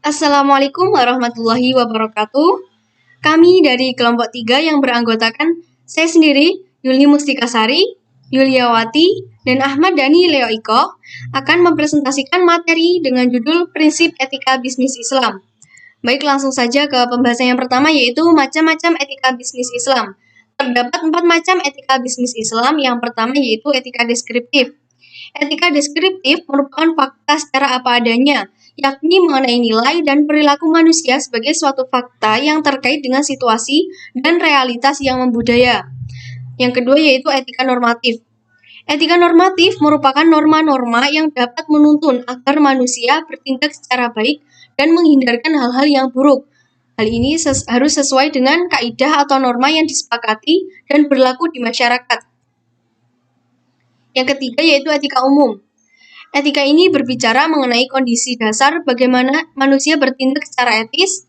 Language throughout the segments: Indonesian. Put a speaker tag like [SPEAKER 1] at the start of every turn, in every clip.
[SPEAKER 1] Assalamualaikum warahmatullahi wabarakatuh. Kami dari kelompok 3 yang beranggotakan saya sendiri, Yuli Mustikasari, Yuliawati, dan Ahmad Dhani Leo Iko akan mempresentasikan materi dengan judul Prinsip Etika Bisnis Islam. Baik, langsung saja ke pembahasan yang pertama, yaitu macam-macam etika bisnis Islam. Terdapat 4 macam etika bisnis Islam. Yang pertama yaitu etika deskriptif. Etika deskriptif merupakan fakta secara apa adanya, yakni mengenai nilai dan perilaku manusia sebagai suatu fakta yang terkait dengan situasi dan realitas yang membudaya. Yang kedua yaitu etika normatif. Etika normatif merupakan norma-norma yang dapat menuntun agar manusia bertindak secara baik dan menghindarkan hal-hal yang buruk. Hal ini harus sesuai dengan kaidah atau norma yang disepakati dan berlaku di masyarakat. Yang ketiga yaitu etika umum. Etika ini berbicara mengenai kondisi dasar bagaimana manusia bertindak secara etis,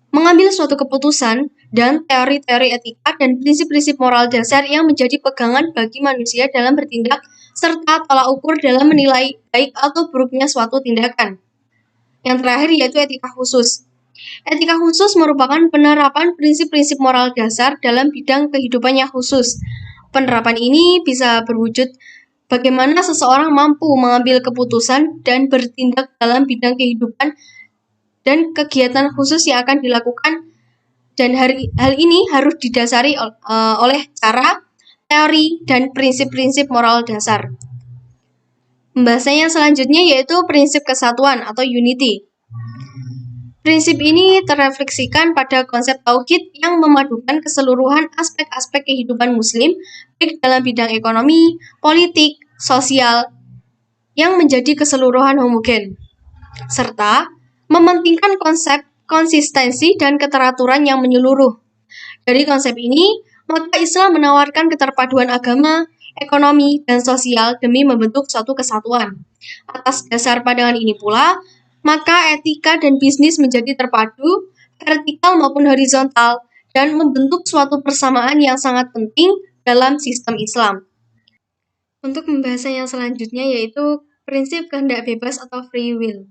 [SPEAKER 1] mengambil suatu keputusan, dan teori-teori etika dan prinsip-prinsip moral dasar yang menjadi pegangan bagi manusia dalam bertindak, serta tolak ukur dalam menilai baik atau buruknya suatu tindakan. Yang terakhir yaitu etika khusus. Etika khusus merupakan penerapan prinsip-prinsip moral dasar dalam bidang kehidupan yang khusus. Penerapan ini bisa berwujud bagaimana seseorang mampu mengambil keputusan dan bertindak dalam bidang kehidupan dan kegiatan khusus yang akan dilakukan, dan hal ini harus didasari oleh cara, teori, dan prinsip-prinsip moral dasar. Pembahasan yang selanjutnya yaitu prinsip kesatuan atau unity. Prinsip ini terrefleksikan pada konsep tauhid yang memadukan keseluruhan aspek-aspek kehidupan muslim, baik dalam bidang ekonomi, politik, sosial, yang menjadi keseluruhan homogen, serta mementingkan konsep konsistensi dan keteraturan yang menyeluruh. Dari konsep ini, maka Islam menawarkan keterpaduan agama, ekonomi, dan sosial demi membentuk suatu kesatuan. Atas dasar pandangan ini pula, maka etika dan bisnis menjadi terpadu, vertikal maupun horizontal, dan membentuk suatu persamaan yang sangat penting dalam sistem Islam. Untuk pembahasan yang selanjutnya yaitu prinsip kehendak bebas atau free will.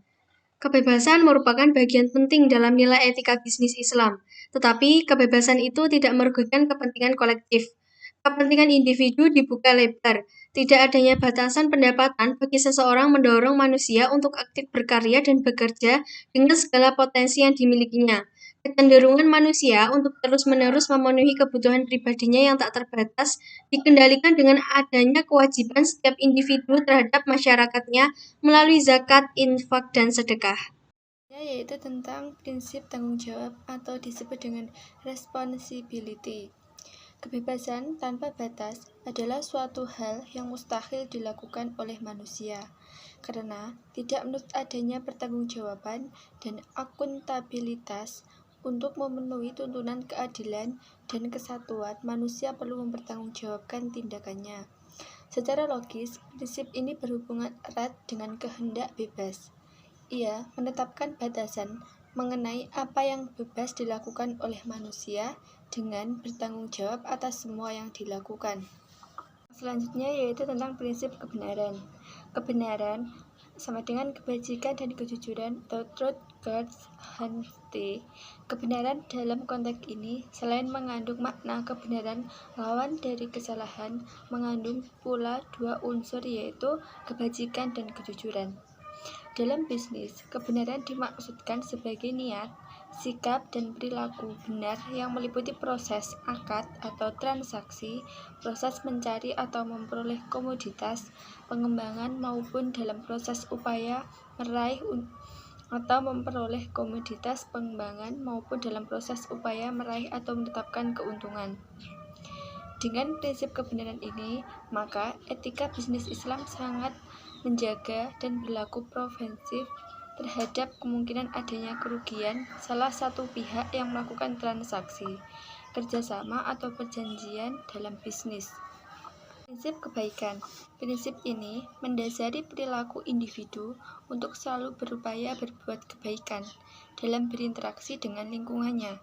[SPEAKER 1] Kebebasan merupakan bagian penting dalam nilai etika bisnis Islam, tetapi kebebasan itu tidak merugikan kepentingan kolektif. Kepentingan individu dibuka lebar. Tidak adanya batasan pendapatan bagi seseorang mendorong manusia untuk aktif berkarya dan bekerja dengan segala potensi yang dimilikinya. Kecenderungan manusia untuk terus-menerus memenuhi kebutuhan pribadinya yang tak terbatas dikendalikan dengan adanya kewajiban setiap individu terhadap masyarakatnya melalui zakat, infak, dan sedekah.
[SPEAKER 2] Yaitu tentang prinsip tanggung jawab atau disebut dengan responsibility. Kebebasan tanpa batas adalah suatu hal yang mustahil dilakukan oleh manusia, karena tidak menurut adanya pertanggungjawaban dan akuntabilitas. Untuk memenuhi tuntunan keadilan dan kesatuan, manusia perlu mempertanggungjawabkan tindakannya. Secara logis, prinsip ini berhubungan erat dengan kehendak bebas. Ia menetapkan batasan mengenai apa yang bebas dilakukan oleh manusia dengan bertanggung jawab atas semua yang dilakukan. Selanjutnya yaitu tentang prinsip kebenaran. Kebenaran sama dengan kebajikan dan kejujuran atau truth, goodness, honesty. Kebenaran dalam konteks ini selain mengandung makna kebenaran lawan dari kesalahan, mengandung pula dua unsur yaitu kebajikan dan kejujuran. Dalam bisnis, kebenaran dimaksudkan sebagai niat, sikap, dan perilaku benar yang meliputi proses akad atau transaksi, proses mencari atau memperoleh komoditas, pengembangan maupun dalam proses upaya meraih atau memperoleh komoditas, pengembangan maupun dalam proses upaya meraih atau menetapkan keuntungan. Dengan prinsip kebenaran ini, maka etika bisnis Islam sangat menjaga dan berlaku preventif terhadap kemungkinan adanya kerugian salah satu pihak yang melakukan transaksi, kerjasama atau perjanjian dalam bisnis. Prinsip kebaikan. Prinsip ini mendasari perilaku individu untuk selalu berupaya berbuat kebaikan dalam berinteraksi dengan lingkungannya.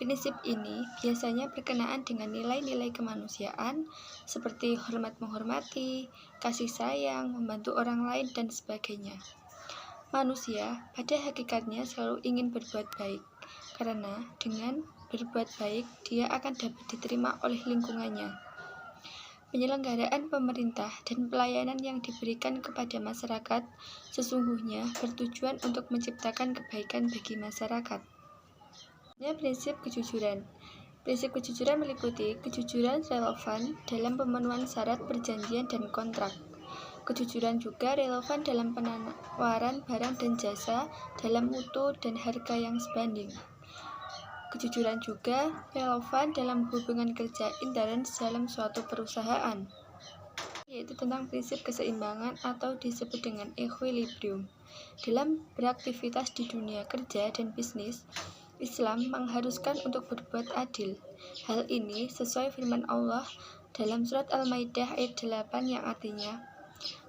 [SPEAKER 2] Prinsip ini biasanya berkenaan dengan nilai-nilai kemanusiaan seperti hormat menghormati, kasih sayang, membantu orang lain, dan sebagainya. Manusia pada hakikatnya selalu ingin berbuat baik, karena dengan berbuat baik dia akan dapat diterima oleh lingkungannya. Penyelenggaraan pemerintah dan pelayanan yang diberikan kepada masyarakat sesungguhnya bertujuan untuk menciptakan kebaikan bagi masyarakat. Prinsip kejujuran. Prinsip kejujuran meliputi kejujuran relevan dalam pemenuhan syarat perjanjian dan kontrak. Kejujuran juga relevan dalam penawaran barang dan jasa dalam mutu dan harga yang sebanding. Kejujuran juga relevan dalam hubungan kerja intern dalam suatu perusahaan, yaitu tentang prinsip keseimbangan atau disebut dengan equilibrium. Dalam beraktivitas di dunia kerja dan bisnis, Islam mengharuskan untuk berbuat adil. Hal ini sesuai firman Allah dalam surat Al-Maidah ayat 8 yang artinya,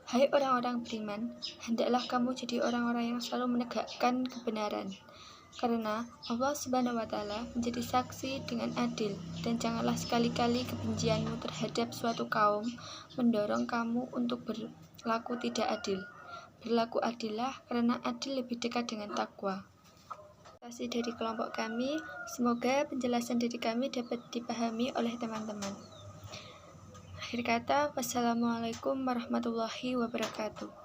[SPEAKER 2] "Hai orang-orang beriman, hendaklah kamu jadi orang-orang yang selalu menegakkan kebenaran, karena Allah Subhanahu wa Ta'ala menjadi saksi dengan adil, dan janganlah sekali-kali kebencianmu terhadap suatu kaum mendorong kamu untuk berlaku tidak adil. Berlaku adillah, karena adil lebih dekat dengan takwa." Dari kelompok kami, semoga penjelasan dari kami dapat dipahami oleh teman-teman. Akhir kata, wassalamualaikum warahmatullahi wabarakatuh.